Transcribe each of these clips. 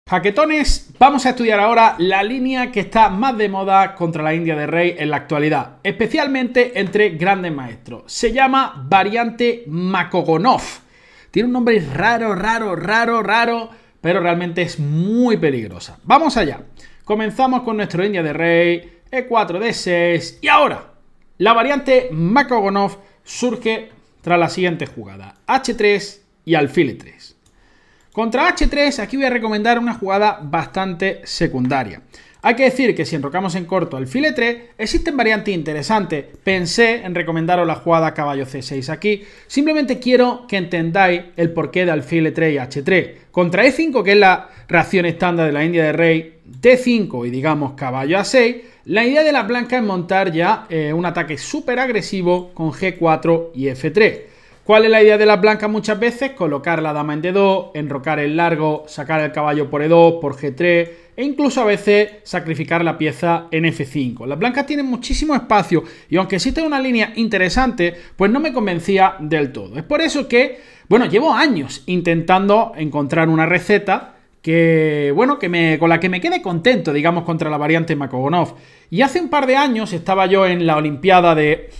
Jaquetones, vamos a estudiar ahora la línea que está más de moda contra la India de Rey en la actualidad, especialmente entre grandes maestros. Se llama variante Makogonov. Tiene un nombre raro, pero realmente es muy peligrosa. Vamos allá. Comenzamos con nuestro India de Rey, E4, D6 y ahora la variante Makogonov surge tras la siguiente jugada: H3 y alfil E3. Contra H3 aquí voy a recomendar una jugada bastante secundaria. Hay que decir que si enrocamos en corto alfil E3, existen variantes interesantes. Pensé en recomendaros la jugada caballo C6 aquí. Simplemente quiero que entendáis el porqué de alfil E3 y H3. Contra E5, que es la reacción estándar de la India de Rey, D5 y digamos caballo A6, la idea de la blanca es montar ya un ataque súper agresivo con G4 y F3. ¿Cuál es la idea de las blancas muchas veces? Colocar la dama en D2, enrocar el largo, sacar el caballo por E2, por G3 e incluso a veces sacrificar la pieza en F5. Las blancas tienen muchísimo espacio y aunque existe una línea interesante, pues no me convencía del todo. Es por eso que, llevo años intentando encontrar una receta con la que me quede contento, digamos, contra la variante Makogonov. Y hace un par de años estaba yo en la Olimpiada de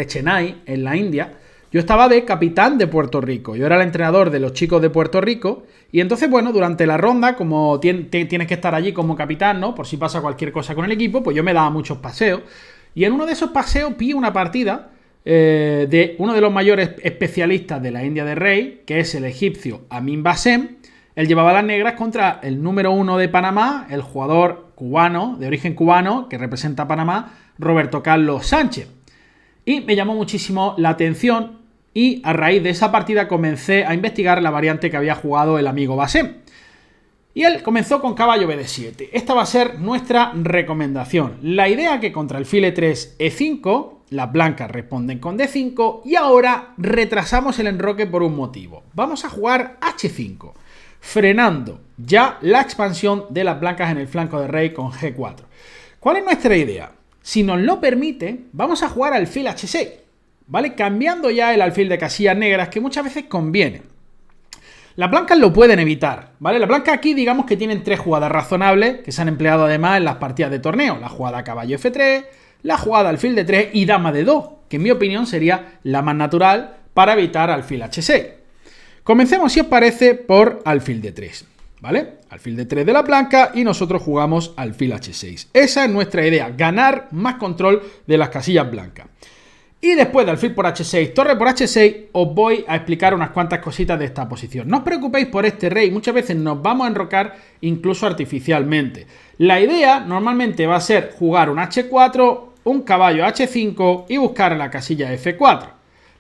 Chennai, en la India. Yo estaba de capitán de Puerto Rico, yo era el entrenador de los chicos de Puerto Rico y entonces, durante la ronda, como tienes que estar allí como capitán, ¿no? Por si pasa cualquier cosa con el equipo, pues yo me daba muchos paseos y en uno de esos paseos vi una partida de uno de los mayores especialistas de la India de Rey, que es el egipcio Amin Bassem. Él llevaba las negras contra el número 1 de Panamá, el jugador cubano, de origen cubano, que representa a Panamá, Roberto Carlos Sánchez. Y me llamó muchísimo la atención y a raíz de esa partida comencé a investigar la variante que había jugado el amigo Bassem. Y él comenzó con caballo BD7. Esta va a ser nuestra recomendación. La idea es que contra alfil E3, E5, las blancas responden con D5 y ahora retrasamos el enroque por un motivo. Vamos a jugar H5, frenando ya la expansión de las blancas en el flanco de rey con G4. ¿Cuál es nuestra idea? Si nos lo permite, vamos a jugar alfil H6, ¿vale? Cambiando ya el alfil de casillas negras, que muchas veces conviene. Las blancas lo pueden evitar, ¿vale? Las blancas aquí digamos que tienen tres jugadas razonables que se han empleado además en las partidas de torneo. La jugada caballo F3, la jugada alfil D3 y dama D2, que en mi opinión sería la más natural para evitar alfil H6. Comencemos, si os parece, por alfil D3. ¿Vale? Alfil D3 de la blanca y nosotros jugamos alfil H6. Esa es nuestra idea, ganar más control de las casillas blancas. Y después de alfil por H6, torre por H6, os voy a explicar unas cuantas cositas de esta posición. No os preocupéis por este rey, muchas veces nos vamos a enrocar incluso artificialmente. La idea normalmente va a ser jugar un H4, un caballo H5 y buscar la casilla F4.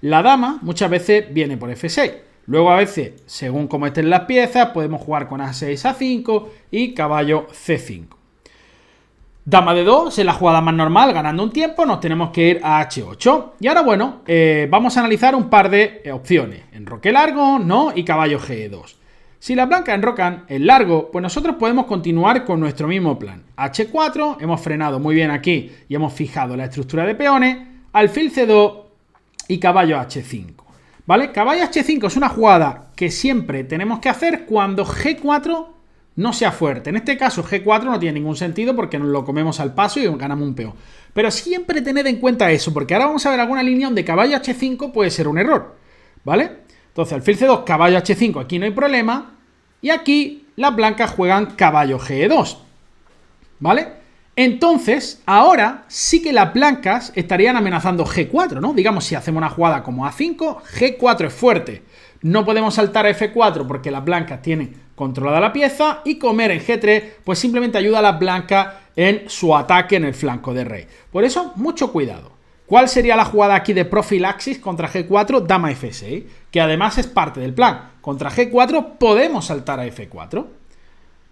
La dama muchas veces viene por F6. Luego a veces, según cómo estén las piezas, podemos jugar con A6, A5 y caballo C5. Dama de 2 es la jugada más normal, ganando un tiempo, nos tenemos que ir a H8. Y ahora, vamos a analizar un par de opciones. Enroque largo, no, y caballo G2. Si las blancas enrocan el largo, pues nosotros podemos continuar con nuestro mismo plan. H4, hemos frenado muy bien aquí y hemos fijado la estructura de peones, alfil C2 y caballo H5. ¿Vale? Caballo H5 es una jugada que siempre tenemos que hacer cuando G4 no sea fuerte. En este caso G4 no tiene ningún sentido porque nos lo comemos al paso y ganamos un peón. Pero siempre tened en cuenta eso, porque ahora vamos a ver alguna línea donde caballo H5 puede ser un error. ¿Vale? Entonces alfil C2, caballo H5, aquí no hay problema. Y aquí las blancas juegan caballo G2. ¿Vale? Entonces, ahora sí que las blancas estarían amenazando G4, ¿no? Digamos, si hacemos una jugada como A5, G4 es fuerte. No podemos saltar a F4 porque las blancas tienen controlada la pieza y comer en G3, pues simplemente ayuda a las blancas en su ataque en el flanco de rey. Por eso, mucho cuidado. ¿Cuál sería la jugada aquí de profilaxis contra G4? Dama F6, que además es parte del plan. Contra G4 podemos saltar a F4,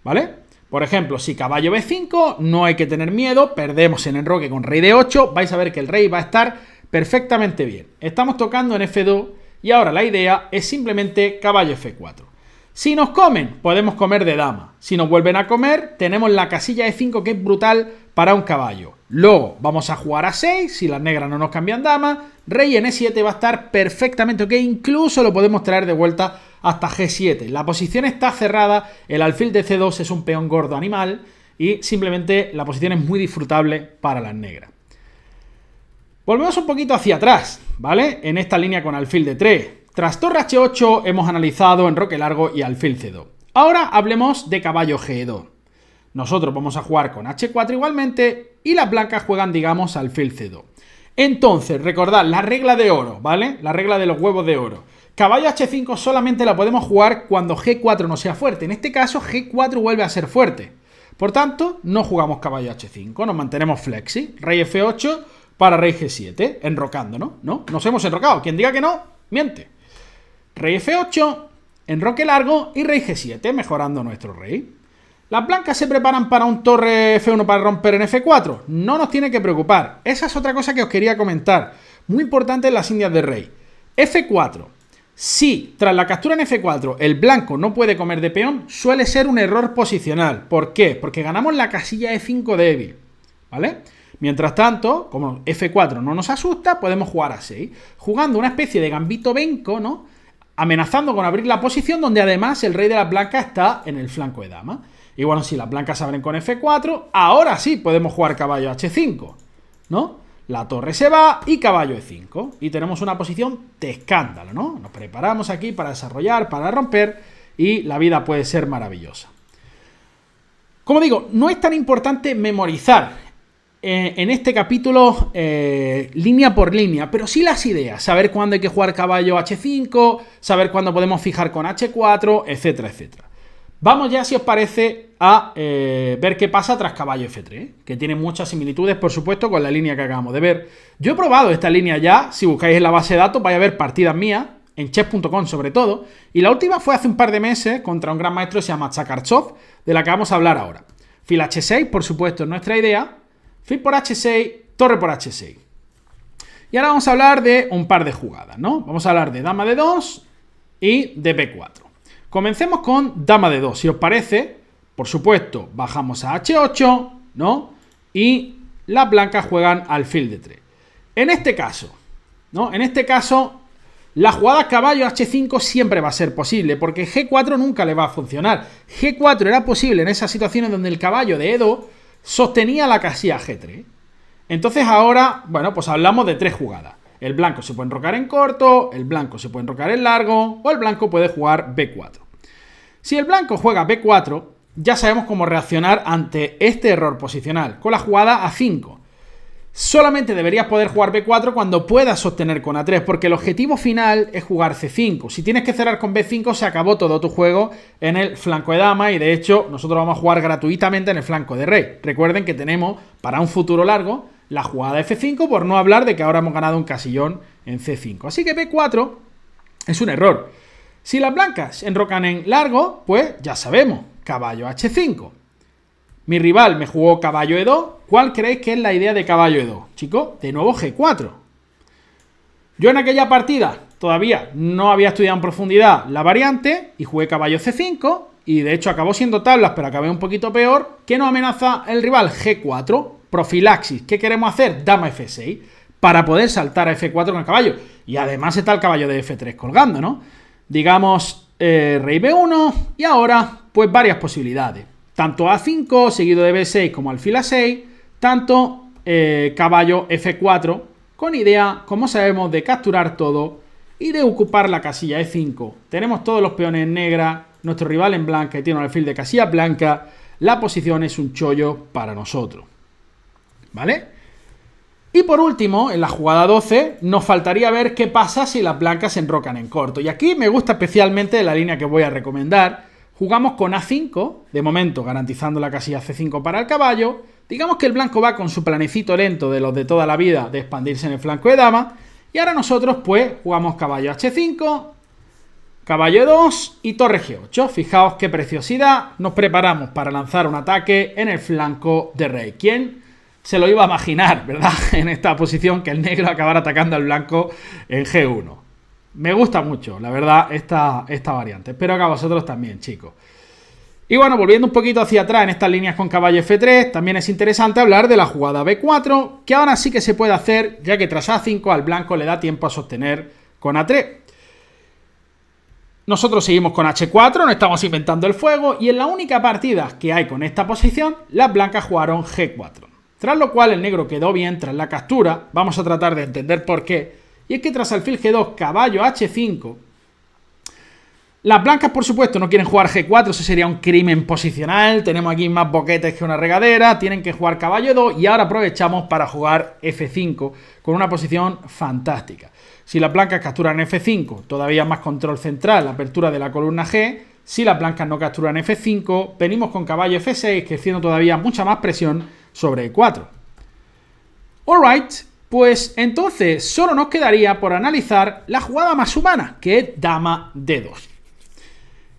¿vale? Por ejemplo, si caballo B5, no hay que tener miedo, perdemos en enroque con rey D8, vais a ver que el rey va a estar perfectamente bien. Estamos tocando en F2 y ahora la idea es simplemente caballo F4. Si nos comen, podemos comer de dama. Si nos vuelven a comer, tenemos la casilla E5 que es brutal para un caballo. Luego vamos a jugar a 6, si las negras no nos cambian dama. Rey en E7 va a estar perfectamente ok, incluso lo podemos traer de vuelta hasta G7. La posición está cerrada, el alfil de C2 es un peón gordo animal y simplemente la posición es muy disfrutable para las negras. Volvemos un poquito hacia atrás, ¿vale? En esta línea con alfil de 3. Tras torre H8 hemos analizado enroque largo y alfil C2. Ahora hablemos de caballo G2. Nosotros vamos a jugar con H4 igualmente y las blancas juegan, digamos, alfil C2. Entonces, recordad la regla de oro, ¿vale? La regla de los huevos de oro. Caballo H5 solamente la podemos jugar cuando G4 no sea fuerte. En este caso, G4 vuelve a ser fuerte. Por tanto, no jugamos caballo H5, nos mantenemos flexi. Rey F8 para rey G7, enrocando, ¿no? ¿No? Nos hemos enrocado. Quien diga que no, miente. Rey F8, enroque largo y rey G7, mejorando nuestro rey. ¿Las blancas se preparan para un torre F1 para romper en F4? No nos tiene que preocupar. Esa es otra cosa que os quería comentar. Muy importante en las indias de rey. F4. Si tras la captura en F4 el blanco no puede comer de peón, suele ser un error posicional. ¿Por qué? Porque ganamos la casilla E5 débil, ¿vale? Mientras tanto, como F4 no nos asusta, podemos jugar a 6, jugando una especie de gambito benco, ¿no? Amenazando con abrir la posición donde además el rey de las blancas está en el flanco de dama. Y bueno, si las blancas abren con F4, ahora sí podemos jugar caballo H5, ¿no? La torre se va y caballo E5. Y tenemos una posición de escándalo, ¿no? Nos preparamos aquí para desarrollar, para romper y la vida puede ser maravillosa. Como digo, no es tan importante memorizar en este capítulo línea por línea, pero sí las ideas. Saber cuándo hay que jugar caballo H5, saber cuándo podemos fijar con H4, etcétera, etcétera. Vamos ya, si os parece, a ver qué pasa tras caballo F3, que tiene muchas similitudes, por supuesto, con la línea que acabamos de ver. Yo he probado esta línea ya, si buscáis en la base de datos vais a ver partidas mías, en chess.com sobre todo, y la última fue hace un par de meses contra un gran maestro que se llama Chakarchov, de la que vamos a hablar ahora. Fil H6, por supuesto, es nuestra idea, fil por H6, torre por H6. Y ahora vamos a hablar de un par de jugadas, ¿no? Vamos a hablar de dama de 2 y de B4. Comencemos con dama de 2, si os parece. Por supuesto, bajamos a H8, ¿no? Y las blancas juegan alfil de 3. En este caso, ¿no? En este caso, la jugada caballo H5 siempre va a ser posible, porque G4 nunca le va a funcionar. G4 era posible en esas situaciones donde el caballo de E2 sostenía la casilla G3. Entonces ahora, bueno, pues hablamos de 3 jugadas. El blanco se puede enrocar en corto, el blanco se puede enrocar en largo, o el blanco puede jugar B4. Si el blanco juega B4, ya sabemos cómo reaccionar ante este error posicional, con la jugada A5. Solamente deberías poder jugar B4 cuando puedas sostener con A3, porque el objetivo final es jugar C5. Si tienes que cerrar con B5, se acabó todo tu juego en el flanco de dama, y de hecho nosotros vamos a jugar gratuitamente en el flanco de rey. Recuerden que tenemos, para un futuro largo, la jugada F5, por no hablar de que ahora hemos ganado un casillón en C5. Así que B4 es un error. Si las blancas enrocan en largo, pues ya sabemos, caballo H5. Mi rival me jugó caballo E2. ¿Cuál creéis que es la idea de caballo E2? Chicos, de nuevo G4. Yo en aquella partida todavía no había estudiado en profundidad la variante y jugué caballo C5 y de hecho acabó siendo tablas, pero acabé un poquito peor. ¿Qué nos amenaza el rival? G4, profilaxis. ¿Qué queremos hacer? Dama F6 para poder saltar a F4 con el caballo. Y además está el caballo de F3 colgando, ¿no? Digamos, rey B1 y ahora pues varias posibilidades. Tanto A5 seguido de B6 como alfil A6, tanto caballo F4 con idea, como sabemos, de capturar todo y de ocupar la casilla E5. Tenemos todos los peones en negra, nuestro rival en blanca y tiene un alfil de casilla blanca. La posición es un chollo para nosotros, ¿vale? Y por último, en la jugada 12, nos faltaría ver qué pasa si las blancas se enrocan en corto. Y aquí me gusta especialmente la línea que voy a recomendar. Jugamos con A5, de momento garantizando la casilla C5 para el caballo. Digamos que el blanco va con su planecito lento de los de toda la vida de expandirse en el flanco de dama. Y ahora nosotros pues jugamos caballo H5, caballo E2 y torre G8. Fijaos qué preciosidad. Nos preparamos para lanzar un ataque en el flanco de rey. ¿Quién se lo iba a imaginar, verdad? En esta posición que el negro acabara atacando al blanco en G1. Me gusta mucho, la verdad, esta variante. Espero que a vosotros también, chicos. Y bueno, volviendo un poquito hacia atrás en estas líneas con caballo F3, también es interesante hablar de la jugada B4, que ahora sí que se puede hacer, ya que tras A5 al blanco le da tiempo a sostener con A3. Nosotros seguimos con H4, no estamos inventando el fuego, y en la única partida que hay con esta posición, las blancas jugaron G4. Tras lo cual el negro quedó bien tras la captura, vamos a tratar de entender por qué, y es que tras alfil G2, caballo H5, las blancas, por supuesto, no quieren jugar G4, eso sería un crimen posicional. Tenemos aquí más boquetes que una regadera, tienen que jugar caballo 2 y ahora aprovechamos para jugar F5 con una posición fantástica. Si las blancas capturan F5, todavía más control central, la apertura de la columna G. Si las blancas no capturan F5, venimos con caballo F6, creciendo todavía mucha más presión sobre E4. Alright, pues entonces solo nos quedaría por analizar la jugada más humana, que es dama D2.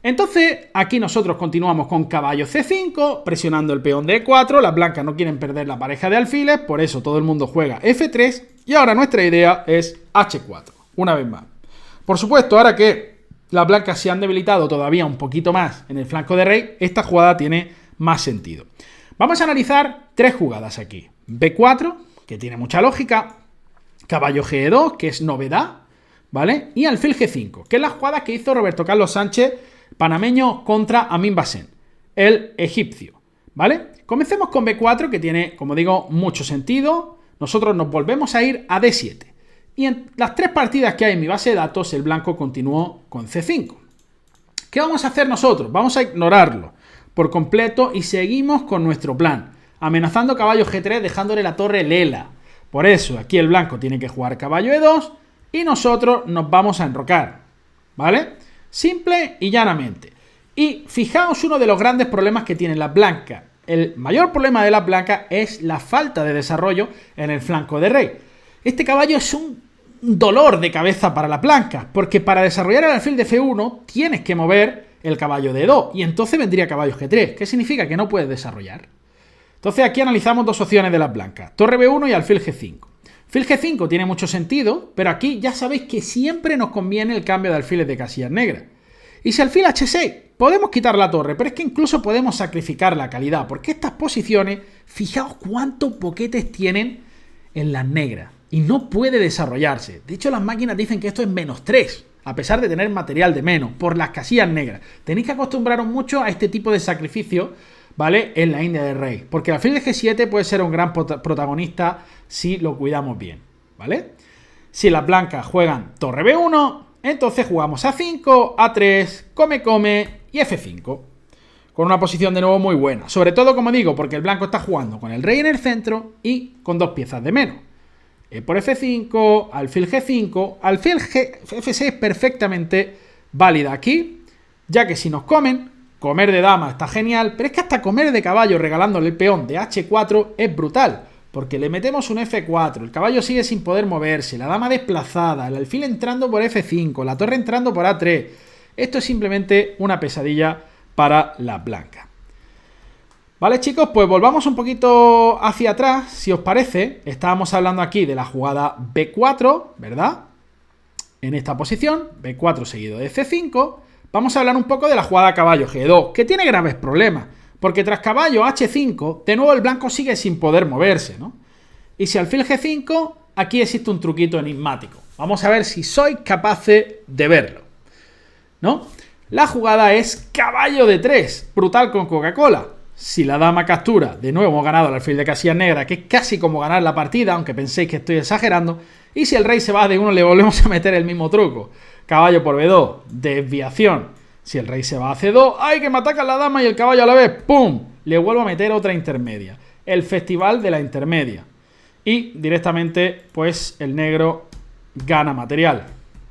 Entonces, aquí nosotros continuamos con caballo C5, presionando el peón de E4, las blancas no quieren perder la pareja de alfiles, por eso todo el mundo juega F3, y ahora nuestra idea es H4, una vez más. Por supuesto, ahora que las blancas se han debilitado todavía un poquito más en el flanco de rey, esta jugada tiene más sentido. Vamos a analizar tres jugadas aquí. B4, que tiene mucha lógica, caballo G2, que es novedad, ¿vale? Y alfil G5, que es la jugada que hizo Roberto Carlos Sánchez, panameño, contra Amin Basen, el egipcio, ¿vale? Comencemos con B4, que tiene, como digo, mucho sentido. Nosotros nos volvemos a ir a D7. Y en las tres partidas que hay en mi base de datos, el blanco continuó con C5. ¿Qué vamos a hacer nosotros? Vamos a ignorarlo por completo y seguimos con nuestro plan, amenazando caballo G3, dejándole la torre lela. Por eso, aquí el blanco tiene que jugar caballo E2 y nosotros nos vamos a enrocar, ¿vale? Simple y llanamente. Y fijaos uno de los grandes problemas que tienen las blancas. El mayor problema de las blancas es la falta de desarrollo en el flanco de rey. Este caballo es un dolor de cabeza para las blancas, porque para desarrollar el alfil de F1 tienes que mover el caballo de E2, y entonces vendría caballo G3. ¿Qué significa? Que no puedes desarrollar. Entonces aquí analizamos dos opciones de las blancas, torre B1 y alfil G5. Alfil G5 tiene mucho sentido, pero aquí ya sabéis que siempre nos conviene el cambio de alfiles de casillas negras. Y si alfil H6, podemos quitar la torre, pero es que incluso podemos sacrificar la calidad, porque estas posiciones, fijaos cuántos boquetes tienen en las negras, y no puede desarrollarse. De hecho, las máquinas dicen que esto es -3, a pesar de tener material de menos, por las casillas negras. Tenéis que acostumbraros mucho a este tipo de sacrificio, ¿vale? En la India del rey, porque el alfil de G7 puede ser un gran protagonista si lo cuidamos bien, ¿vale? Si las blancas juegan torre B1, entonces jugamos A5, A3, come y F5. Con una posición de nuevo muy buena. Sobre todo, como digo, porque el blanco está jugando con el rey en el centro y con dos piezas de menos. E por F5, alfil G5, alfil F6 perfectamente válida aquí, ya que si nos comen, comer de dama está genial, pero es que hasta comer de caballo regalándole el peón de H4 es brutal, porque le metemos un F4, el caballo sigue sin poder moverse, la dama desplazada, el alfil entrando por F5, la torre entrando por A3. Esto es simplemente una pesadilla para las blancas. Vale, chicos, pues volvamos un poquito hacia atrás, si os parece. Estábamos hablando aquí de la jugada B4, ¿verdad? En esta posición, B4 seguido de C5. Vamos a hablar un poco de la jugada caballo G2, que tiene graves problemas, porque tras caballo H5, de nuevo el blanco sigue sin poder moverse, ¿no? Y si alfil G5, aquí existe un truquito enigmático. Vamos a ver si sois capaces de verlo, ¿no? La jugada es caballo de 3, brutal con Coca-Cola. Si la dama captura, de nuevo hemos ganado el alfil de casillas negras, que es casi como ganar la partida, aunque penséis que estoy exagerando. Y si el rey se va de 1, le volvemos a meter el mismo truco. Caballo por B2, desviación. Si el rey se va a C2, ¡ay, que me ataca la dama y el caballo a la vez! ¡Pum! Le vuelvo a meter otra intermedia. El festival de la intermedia. Y directamente, pues, el negro gana material.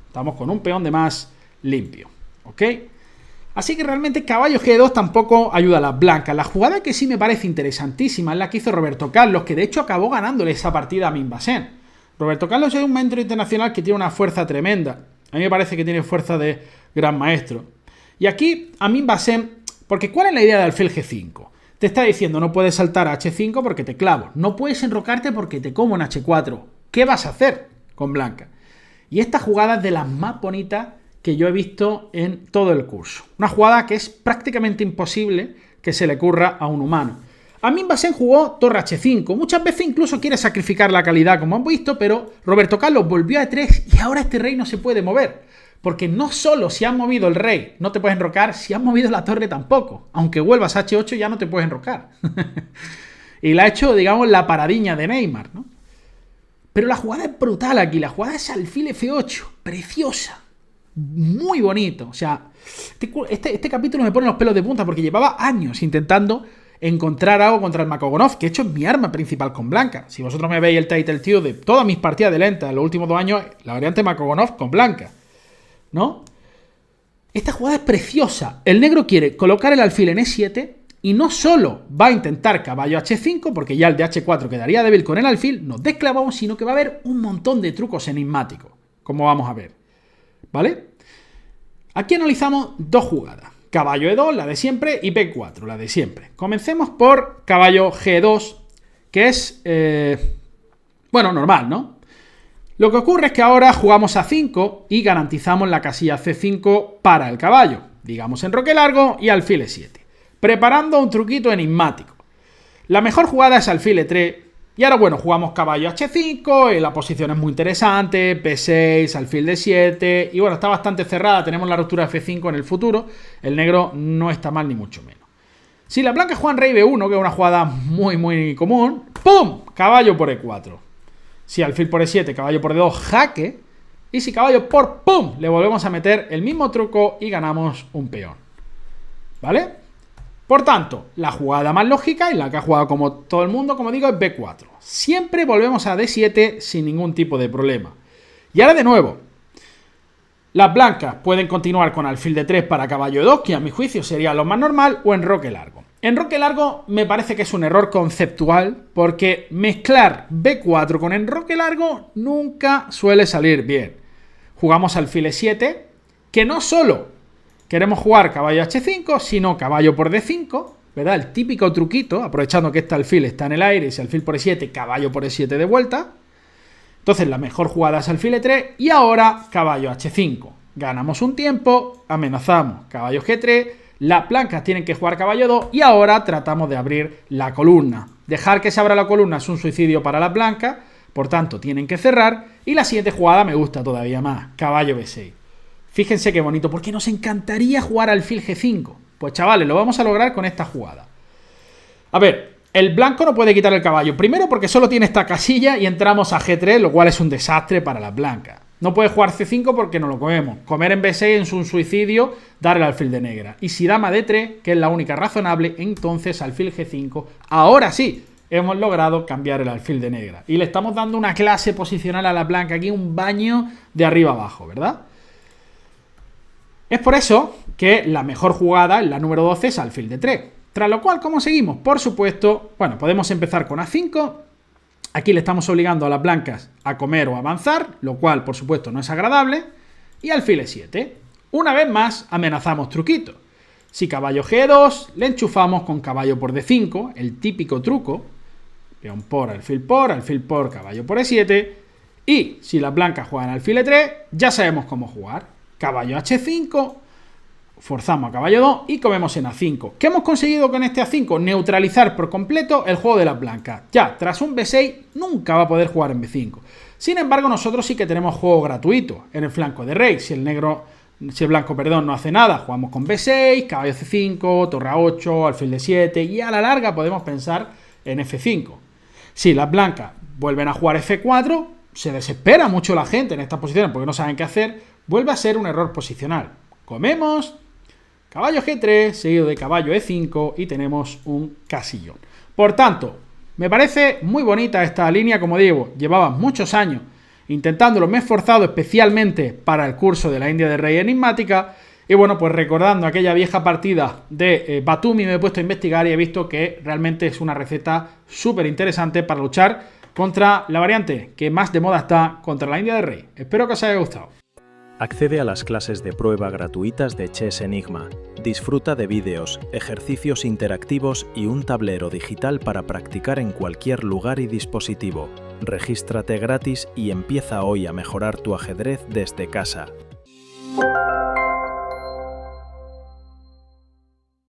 Estamos con un peón de más limpio. ¿Ok? Así que realmente caballo G2 tampoco ayuda a las blancas. La jugada que sí me parece interesantísima es la que hizo Roberto Carlos, que de hecho acabó ganándole esa partida a Amin Basen. Roberto Carlos es un maestro internacional que tiene una fuerza tremenda. A mí me parece que tiene fuerza de gran maestro. Y aquí Amin Basen, porque ¿cuál es la idea de alfil G5? Te está diciendo, no puedes saltar a H5 porque te clavo. No puedes enrocarte porque te como en H4. ¿Qué vas a hacer con blanca? Y esta jugada es de las más bonitas que yo he visto en todo el curso. Una jugada que es prácticamente imposible que se le ocurra a un humano. Amin Basen jugó torre H5, muchas veces incluso quiere sacrificar la calidad como hemos visto, pero Roberto Carlos volvió a E3 y ahora este rey no se puede mover. Porque no solo si has movido el rey no te puedes enrocar, si has movido la torre tampoco. Aunque vuelvas a H8 ya no te puedes enrocar. Y la ha hecho, digamos, la paradiña de Neymar, ¿no? Pero la jugada es brutal aquí, la jugada es alfil F8, preciosa, muy bonito. O sea, este capítulo me pone los pelos de punta porque llevaba años intentando encontrar algo contra el Makogonov, que de hecho es mi arma principal con blanca. Si vosotros me veis el title tío de todas mis partidas de lenta en los últimos 2 años, la variante Makogonov con blanca, ¿no? Esta jugada es preciosa. El negro quiere colocar el alfil en E7 y no solo va a intentar caballo H5, porque ya el de H4 quedaría débil con el alfil, nos desclavamos, sino que va a haber un montón de trucos enigmáticos, como vamos a ver, ¿vale? Aquí analizamos 2 jugadas. Caballo E2, la de siempre, y B4, la de siempre. Comencemos por caballo G2, que es, bueno, normal, ¿no? Lo que ocurre es que ahora jugamos A5 y garantizamos la casilla C5 para el caballo. Digamos enroque largo y alfil E7. Preparando un truquito enigmático. La mejor jugada es alfil E3. Y ahora, bueno, jugamos caballo H5, la posición es muy interesante, P6, alfil D7, y bueno, está bastante cerrada, tenemos la ruptura F5 en el futuro, el negro no está mal ni mucho menos. Si la blanca juega en rey B1, que es una jugada muy común, ¡pum! Caballo por E4. Si alfil por E7, caballo por D2, jaque, y si caballo por ¡pum! Le volvemos a meter el mismo truco y ganamos un peón. ¿Vale? Por tanto, la jugada más lógica y la que ha jugado como todo el mundo, como digo, es B4. Siempre volvemos a D7 sin ningún tipo de problema. Y ahora de nuevo, las blancas pueden continuar con alfil D3 para caballo E2, que a mi juicio sería lo más normal, o enroque largo. Enroque largo me parece que es un error conceptual, porque mezclar B4 con enroque largo nunca suele salir bien. Jugamos alfil E7, que no solo queremos jugar caballo H5, sino caballo por D5, ¿verdad? El típico truquito, aprovechando que este alfil está en el aire y si alfil por E7, caballo por E7 de vuelta. Entonces la mejor jugada es alfil E3 y ahora caballo H5. Ganamos un tiempo, amenazamos caballo G3, las blancas tienen que jugar caballo 2 y ahora tratamos de abrir la columna. Dejar que se abra la columna es un suicidio para las blancas, por tanto tienen que cerrar y la siguiente jugada me gusta todavía más, caballo B6. Fíjense qué bonito, porque nos encantaría jugar alfil G5. Pues chavales, lo vamos a lograr con esta jugada. A ver, el blanco no puede quitar el caballo. Primero porque solo tiene esta casilla y entramos a G3, lo cual es un desastre para las blancas. No puede jugar C5 porque no lo comemos. Comer en B6 es un suicidio, dar el alfil de negra. Y si dama D3, que es la única razonable, entonces alfil G5. Ahora sí, hemos logrado cambiar el alfil de negra. Y le estamos dando una clase posicional a la blanca. Aquí un baño de arriba abajo, ¿verdad? Es por eso que la mejor jugada, la número 12, es alfil D3. Tras lo cual, ¿cómo seguimos? Por supuesto, bueno, podemos empezar con A5. Aquí le estamos obligando a las blancas a comer o avanzar, lo cual, por supuesto, no es agradable. Y alfil E7. Una vez más, amenazamos truquito. Si caballo G2, le enchufamos con caballo por D5, el típico truco. Peón por, caballo por E7. Y si las blancas juegan alfil E3, ya sabemos cómo jugar. Caballo H5, forzamos a caballo 2 y comemos en A5. ¿Qué hemos conseguido con este A5? Neutralizar por completo el juego de las blancas. Ya, tras un B6 nunca va a poder jugar en B5. Sin embargo, nosotros sí que tenemos juego gratuito en el flanco de rey. Si el blanco, no hace nada, jugamos con B6, caballo C5, torre A8, alfil D7 y a la larga podemos pensar en F5. Si las blancas vuelven a jugar F4, se desespera mucho la gente en estas posiciones porque no saben qué hacer. Vuelve a ser un error posicional. Comemos, caballo G3, seguido de caballo E5 y tenemos un casillón. Por tanto, me parece muy bonita esta línea, como digo, llevaba muchos años intentándolo, me he esforzado especialmente para el curso de la India de Rey enigmática y bueno, pues recordando aquella vieja partida de Batumi me he puesto a investigar y he visto que realmente es una receta súper interesante para luchar contra la variante que más de moda está contra la India de Rey. Espero que os haya gustado. Accede a las clases de prueba gratuitas de Chess Enigma. Disfruta de vídeos, ejercicios interactivos y un tablero digital para practicar en cualquier lugar y dispositivo. Regístrate gratis y empieza hoy a mejorar tu ajedrez desde casa.